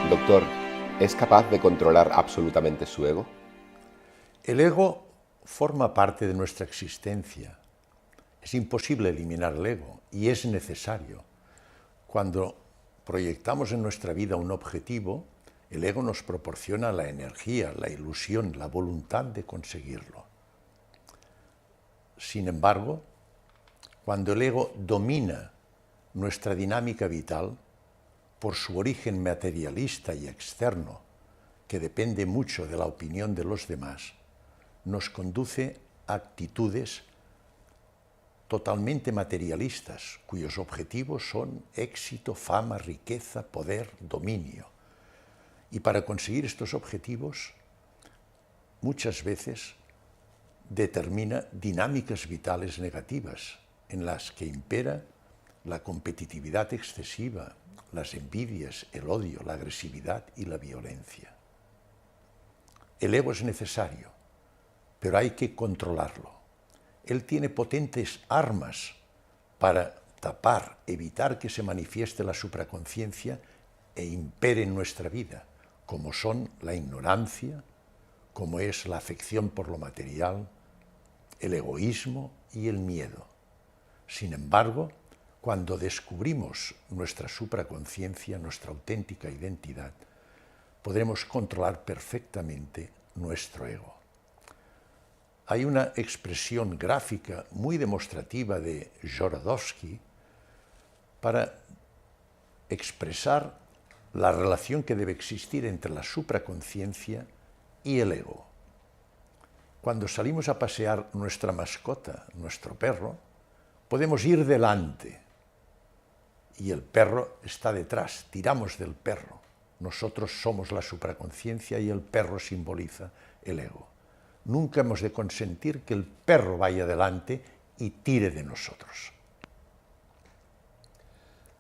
Doctor, ¿es capaz de controlar absolutamente su ego? El ego forma parte de nuestra existencia. Es imposible eliminar el ego y es necesario. Cuando proyectamos en nuestra vida un objetivo, el ego nos proporciona la energía, la ilusión, la voluntad de conseguirlo. Sin embargo, cuando el ego domina nuestra dinámica vital, por su origen materialista y externo, que depende mucho de la opinión de los demás, nos conduce a actitudes totalmente materialistas, cuyos objetivos son éxito, fama, riqueza, poder, dominio. Y para conseguir estos objetivos, muchas veces determina dinámicas vitales negativas, en las que impera la competitividad excesiva, las envidias, el odio, la agresividad y la violencia. El ego es necesario, pero hay que controlarlo. Él tiene potentes armas para tapar, evitar que se manifieste la supraconciencia e impere en nuestra vida, como son la ignorancia, como es la afección por lo material, el egoísmo y el miedo. Sin embargo, cuando descubrimos nuestra supraconciencia, nuestra auténtica identidad, podremos controlar perfectamente nuestro ego. Hay una expresión gráfica muy demostrativa de Jorodowski para expresar la relación que debe existir entre la supraconciencia y el ego. Cuando salimos a pasear nuestra mascota, nuestro perro, podemos ir delante y el perro está detrás, tiramos del perro. Nosotros somos la supraconciencia y el perro simboliza el ego. Nunca hemos de consentir que el perro vaya delante y tire de nosotros.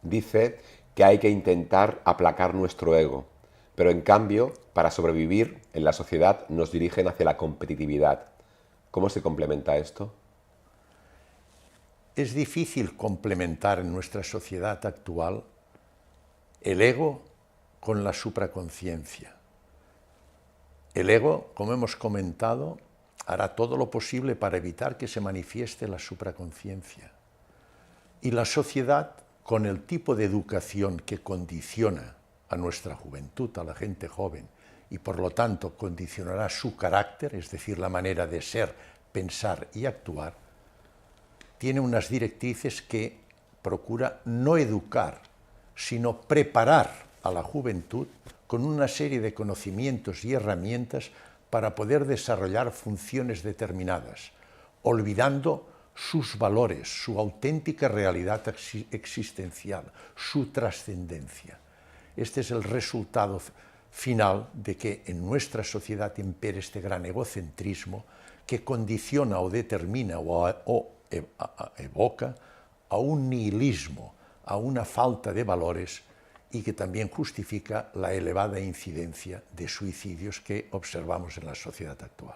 Dice que hay que intentar aplacar nuestro ego, pero en cambio, para sobrevivir en la sociedad nos dirigen hacia la competitividad. ¿Cómo se complementa esto? Es difícil complementar en nuestra sociedad actual el ego con la supraconciencia. El ego, como hemos comentado, hará todo lo posible para evitar que se manifieste la supraconciencia. Y la sociedad, con el tipo de educación que condiciona a nuestra juventud, a la gente joven, y por lo tanto condicionará su carácter, es decir, la manera de ser, pensar y actuar, tiene unas directrices que procura no educar, sino preparar a la juventud con una serie de conocimientos y herramientas para poder desarrollar funciones determinadas, olvidando sus valores, su auténtica realidad existencial, su trascendencia. Este es el resultado final de que en nuestra sociedad impere este gran egocentrismo que condiciona o determina o evoca a un nihilismo, a una falta de valores y que también justifica la elevada incidencia de suicidios que observamos en la sociedad actual.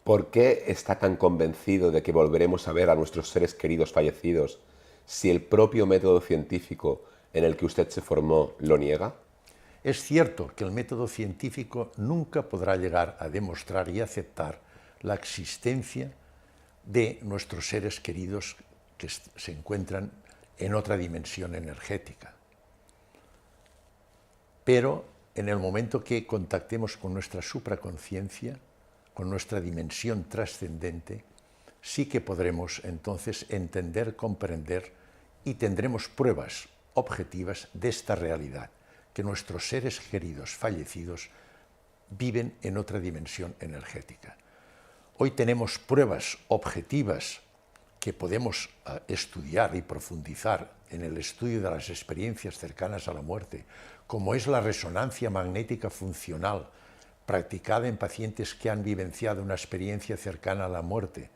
¿Por qué está tan convencido de que volveremos a ver a nuestros seres queridos fallecidos si el propio método científico en el que usted se formó lo niega? Es cierto que el método científico nunca podrá llegar a demostrar y aceptar la existencia de nuestros seres queridos que se encuentran en otra dimensión energética. Pero en el momento que contactemos con nuestra supraconciencia, con nuestra dimensión trascendente, sí que podremos entonces entender, comprender y tendremos pruebas objetivas de esta realidad, que nuestros seres queridos fallecidos viven en otra dimensión energética. Hoy tenemos pruebas objetivas que podemos estudiar y profundizar en el estudio de las experiencias cercanas a la muerte, como es la resonancia magnética funcional, practicada en pacientes que han vivenciado una experiencia cercana a la muerte.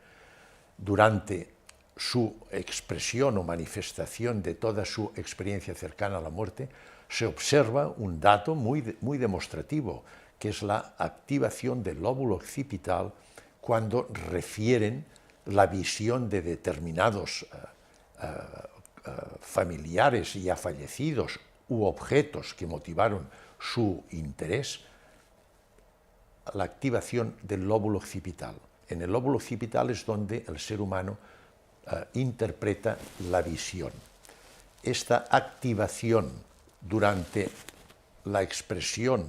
Durante su expresión o manifestación de toda su experiencia cercana a la muerte, se observa un dato muy demostrativo, que es la activación del lóbulo occipital cuando refieren la visión de determinados familiares ya fallecidos u objetos que motivaron su interés, la activación del lóbulo occipital. En el lóbulo occipital es donde el ser humano interpreta la visión. Esta activación durante la expresión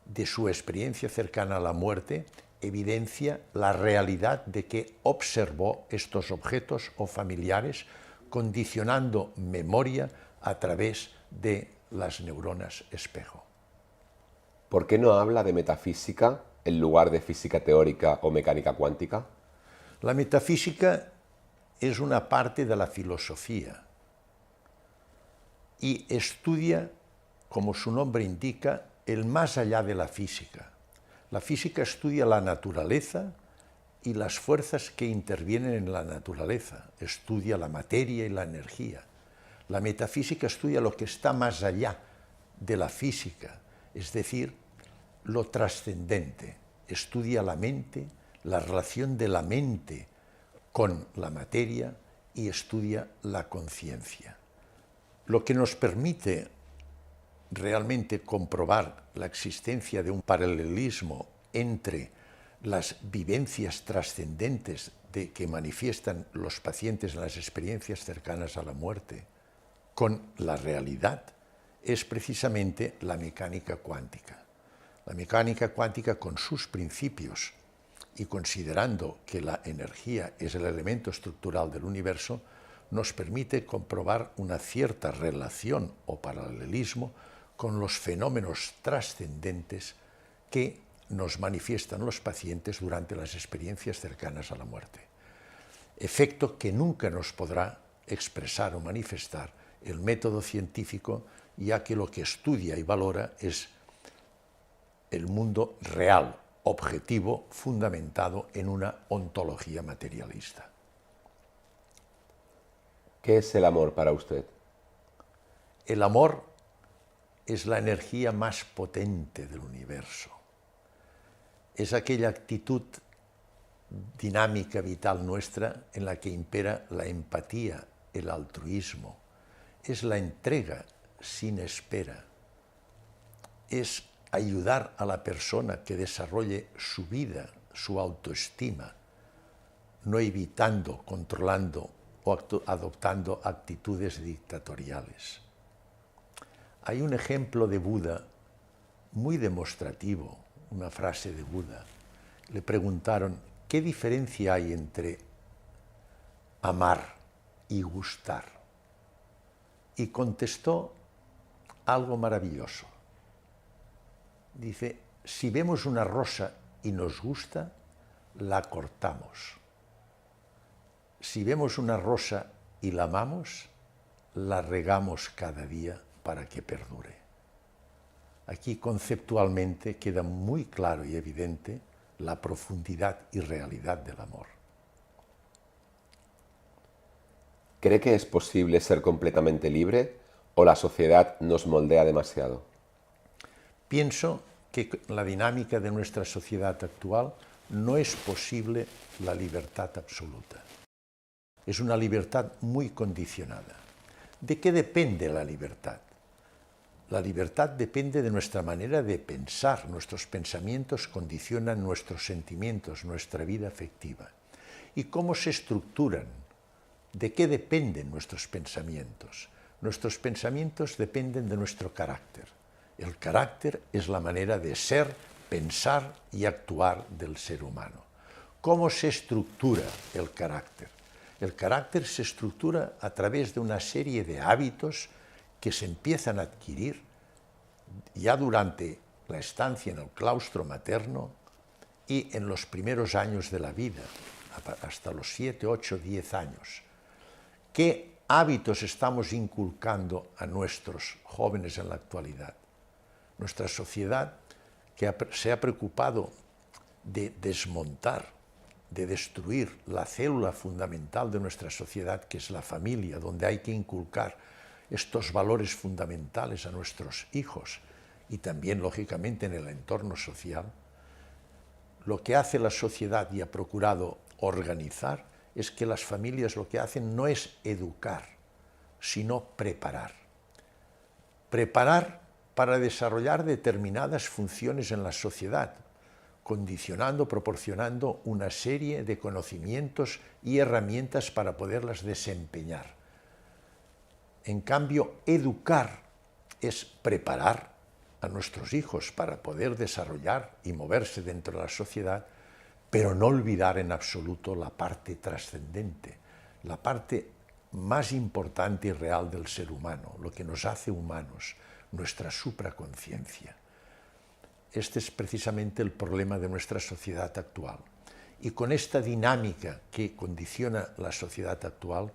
de su experiencia cercana a la muerte evidencia la realidad de que observó estos objetos o familiares, condicionando memoria a través de las neuronas espejo. ¿Por qué no habla de metafísica en lugar de física teórica o mecánica cuántica? La metafísica es una parte de la filosofía y estudia, como su nombre indica, el más allá de la física. La física estudia la naturaleza y las fuerzas que intervienen en la naturaleza, estudia la materia y la energía. La metafísica estudia lo que está más allá de la física, es decir, lo trascendente. Estudia la mente, la relación de la mente con la materia y estudia la conciencia. Lo que nos permite realmente comprobar la existencia de un paralelismo entre las vivencias trascendentes que manifiestan los pacientes en las experiencias cercanas a la muerte con la realidad es precisamente la mecánica cuántica. La mecánica cuántica, con sus principios y considerando que la energía es el elemento estructural del universo, nos permite comprobar una cierta relación o paralelismo con los fenómenos trascendentes que nos manifiestan los pacientes durante las experiencias cercanas a la muerte. Efecto que nunca nos podrá expresar o manifestar el método científico, ya que lo que estudia y valora es el mundo real, objetivo, fundamentado en una ontología materialista. ¿Qué es el amor para usted? El amor es la energía más potente del universo. Es aquella actitud dinámica vital nuestra en la que impera la empatía, el altruismo. Es la entrega sin espera. Es ayudar a la persona que desarrolle su vida, su autoestima, no evitando, controlando o adoptando actitudes dictatoriales. Hay un ejemplo de Buda muy demostrativo, una frase de Buda. Le preguntaron, ¿qué diferencia hay entre amar y gustar? Y contestó algo maravilloso. Dice, si vemos una rosa y nos gusta, la cortamos. Si vemos una rosa y la amamos, la regamos cada día para que perdure. Aquí conceptualmente queda muy claro y evidente la profundidad y realidad del amor. ¿Cree que es posible ser completamente libre o la sociedad nos moldea demasiado? Pienso que en la dinámica de nuestra sociedad actual no es posible la libertad absoluta. Es una libertad muy condicionada. ¿De qué depende la libertad? La libertad depende de nuestra manera de pensar. Nuestros pensamientos condicionan nuestros sentimientos, nuestra vida afectiva. ¿Y cómo se estructuran? ¿De qué dependen nuestros pensamientos? Nuestros pensamientos dependen de nuestro carácter. El carácter es la manera de ser, pensar y actuar del ser humano. ¿Cómo se estructura el carácter? El carácter se estructura a través de una serie de hábitos que se empiezan a adquirir ya durante la estancia en el claustro materno y en los primeros años de la vida, hasta los 7, 8, 10 años. ¿Qué hábitos estamos inculcando a nuestros jóvenes en la actualidad? Nuestra sociedad, que se ha preocupado de desmontar, de destruir la célula fundamental de nuestra sociedad, que es la familia, donde hay que inculcar estos valores fundamentales a nuestros hijos y también, lógicamente, en el entorno social, lo que hace la sociedad y ha procurado organizar es que las familias lo que hacen no es educar, sino preparar. Preparar para desarrollar determinadas funciones en la sociedad, condicionando, proporcionando una serie de conocimientos y herramientas para poderlas desempeñar. En cambio, educar es preparar a nuestros hijos para poder desarrollar y moverse dentro de la sociedad, pero no olvidar en absoluto la parte trascendente, la parte más importante y real del ser humano, lo que nos hace humanos, nuestra supraconciencia. Este es precisamente el problema de nuestra sociedad actual. Y con esta dinámica que condiciona la sociedad actual,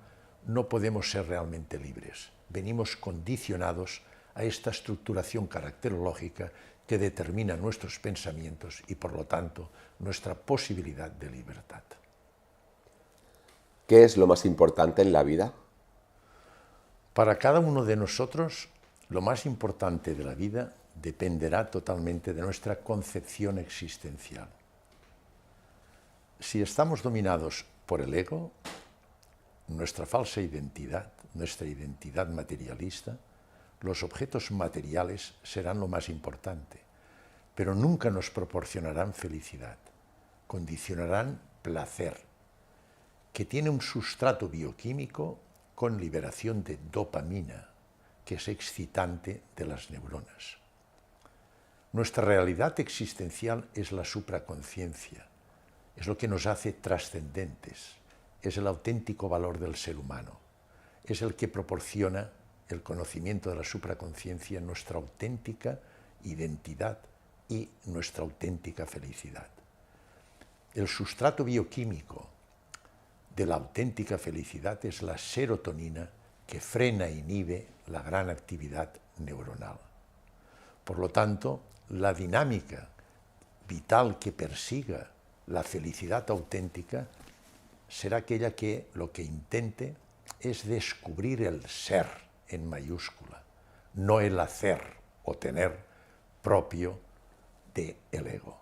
no podemos ser realmente libres. Venimos condicionados a esta estructuración caracterológica que determina nuestros pensamientos y, por lo tanto, nuestra posibilidad de libertad. ¿Qué es lo más importante en la vida? Para cada uno de nosotros, lo más importante de la vida dependerá totalmente de nuestra concepción existencial. Si estamos dominados por el ego, nuestra falsa identidad, nuestra identidad materialista, los objetos materiales serán lo más importante, pero nunca nos proporcionarán felicidad, condicionarán placer, que tiene un sustrato bioquímico con liberación de dopamina, que es excitante de las neuronas. Nuestra realidad existencial es la supraconciencia, es lo que nos hace trascendentes, es el auténtico valor del ser humano, es el que proporciona el conocimiento de la supraconciencia, nuestra auténtica identidad y nuestra auténtica felicidad. El sustrato bioquímico de la auténtica felicidad es la serotonina, que frena e inhibe la gran actividad neuronal. Por lo tanto, la dinámica vital que persiga la felicidad auténtica será aquella que lo que intente es descubrir el ser en mayúscula, no el hacer o tener propio del ego.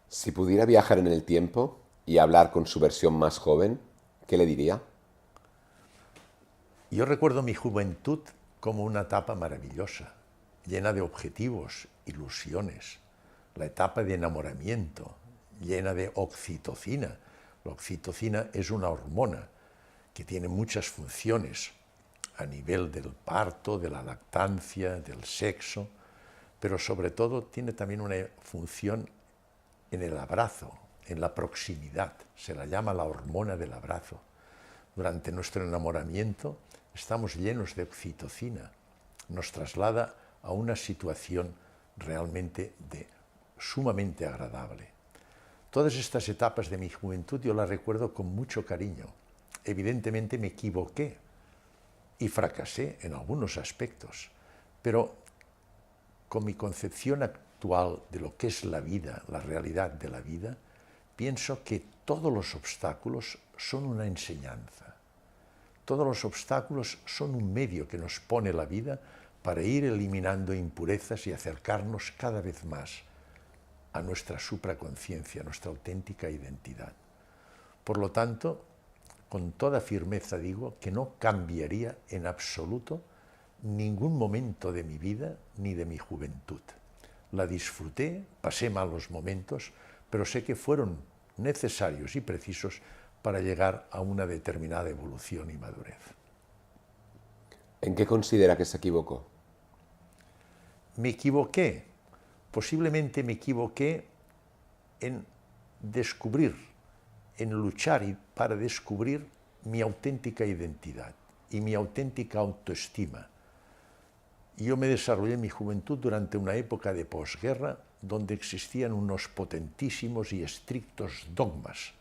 Si pudiera viajar en el tiempo y hablar con su versión más joven, ¿qué le diría? Yo recuerdo mi juventud como una etapa maravillosa, llena de objetivos, ilusiones, la etapa de enamoramiento, llena de oxitocina. La oxitocina es una hormona que tiene muchas funciones a nivel del parto, de la lactancia, del sexo, pero sobre todo tiene también una función en el abrazo, en la proximidad. Se la llama la hormona del abrazo. Durante nuestro enamoramiento estamos llenos de oxitocina. Nos traslada a una situación realmente sumamente agradable. Todas estas etapas de mi juventud yo las recuerdo con mucho cariño. Evidentemente me equivoqué y fracasé en algunos aspectos, pero con mi concepción actual de lo que es la vida, la realidad de la vida, pienso que todos los obstáculos son una enseñanza. Todos los obstáculos son un medio que nos pone la vida para ir eliminando impurezas y acercarnos cada vez más a nuestra supraconciencia, a nuestra auténtica identidad. Por lo tanto, con toda firmeza digo que no cambiaría en absoluto ningún momento de mi vida ni de mi juventud. La disfruté, pasé malos momentos, pero sé que fueron necesarios y precisos para llegar a una determinada evolución y madurez. ¿En qué considera que se equivocó? Me equivoqué, posiblemente me equivoqué en descubrir, en luchar para descubrir mi auténtica identidad y mi auténtica autoestima. Yo me desarrollé en mi juventud durante una época de posguerra donde existían unos potentísimos y estrictos dogmas,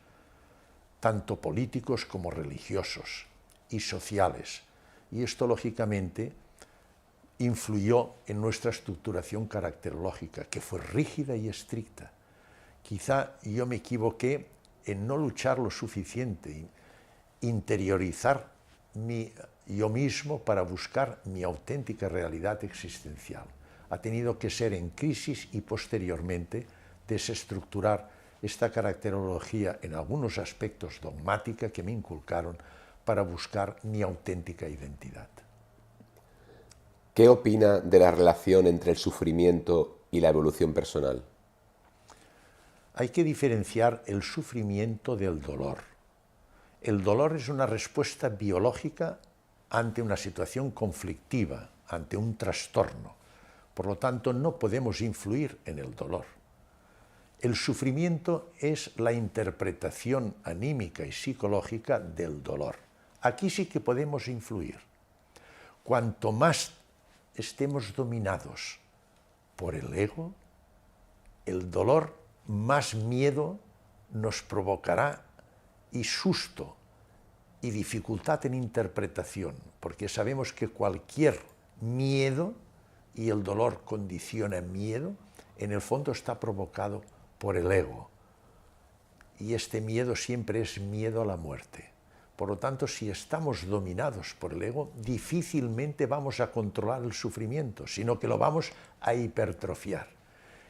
tanto políticos como religiosos y sociales. Y esto, lógicamente, influyó en nuestra estructuración caracterológica, que fue rígida y estricta. Quizá yo me equivoqué en no luchar lo suficiente, interiorizar yo mismo para buscar mi auténtica realidad existencial. Ha tenido que ser en crisis y posteriormente desestructurar esta caracterología en algunos aspectos dogmática que me inculcaron para buscar mi auténtica identidad. ¿Qué opina de la relación entre el sufrimiento y la evolución personal? Hay que diferenciar el sufrimiento del dolor. El dolor es una respuesta biológica ante una situación conflictiva, ante un trastorno. Por lo tanto, no podemos influir en el dolor. El sufrimiento es la interpretación anímica y psicológica del dolor. Aquí sí que podemos influir. Cuanto más estemos dominados por el ego, el dolor más miedo nos provocará y susto y dificultad en interpretación, porque sabemos que cualquier miedo, y el dolor condiciona miedo, en el fondo está provocado por el ego. Y este miedo siempre es miedo a la muerte. Por lo tanto, si estamos dominados por el ego, difícilmente vamos a controlar el sufrimiento, sino que lo vamos a hipertrofiar.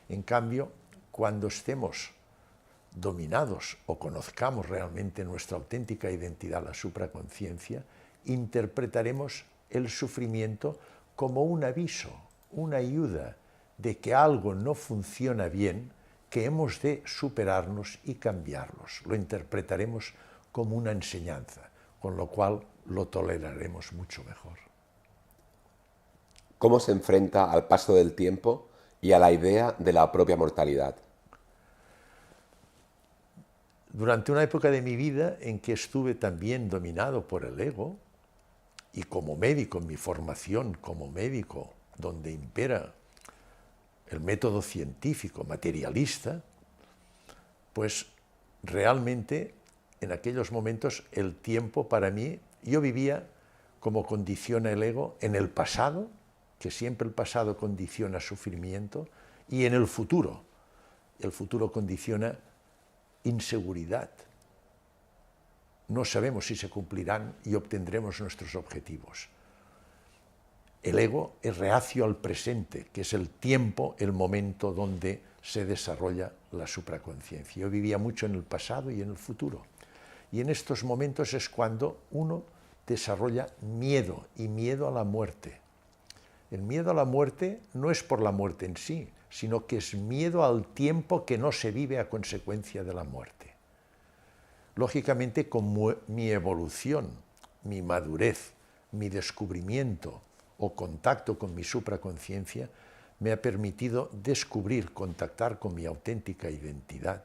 En cambio, cuando estemos dominados o conozcamos realmente nuestra auténtica identidad, la supraconciencia, interpretaremos el sufrimiento como un aviso, una ayuda de que algo no funciona bien, que hemos de superarnos y cambiarlos. Lo interpretaremos como una enseñanza, con lo cual lo toleraremos mucho mejor. ¿Cómo se enfrenta al paso del tiempo y a la idea de la propia mortalidad? Durante una época de mi vida en que estuve también dominado por el ego, y como médico, en mi formación como médico, donde impera el método científico materialista, pues realmente en aquellos momentos el tiempo para mí, yo vivía como condiciona el ego en el pasado, que siempre el pasado condiciona sufrimiento, y en el futuro. El futuro condiciona inseguridad. No sabemos si se cumplirán y obtendremos nuestros objetivos. El ego es reacio al presente, que es el tiempo, el momento donde se desarrolla la supraconciencia. Yo vivía mucho en el pasado y en el futuro. Y en estos momentos es cuando uno desarrolla miedo, y miedo a la muerte. El miedo a la muerte no es por la muerte en sí, sino que es miedo al tiempo que no se vive a consecuencia de la muerte. Lógicamente, con mi evolución, mi madurez, mi descubrimiento o contacto con mi supraconciencia, me ha permitido descubrir, contactar con mi auténtica identidad.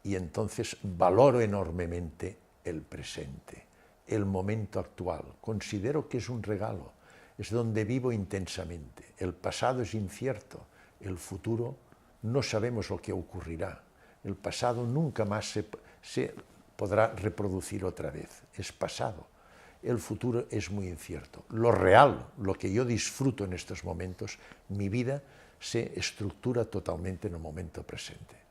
Y entonces valoro enormemente el presente, el momento actual. Considero que es un regalo, es donde vivo intensamente. El pasado es incierto, el futuro no sabemos lo que ocurrirá. El pasado nunca más se podrá reproducir otra vez, es pasado. El futuro es muy incierto. Lo real, lo que yo disfruto en estos momentos, mi vida se estructura totalmente en el momento presente.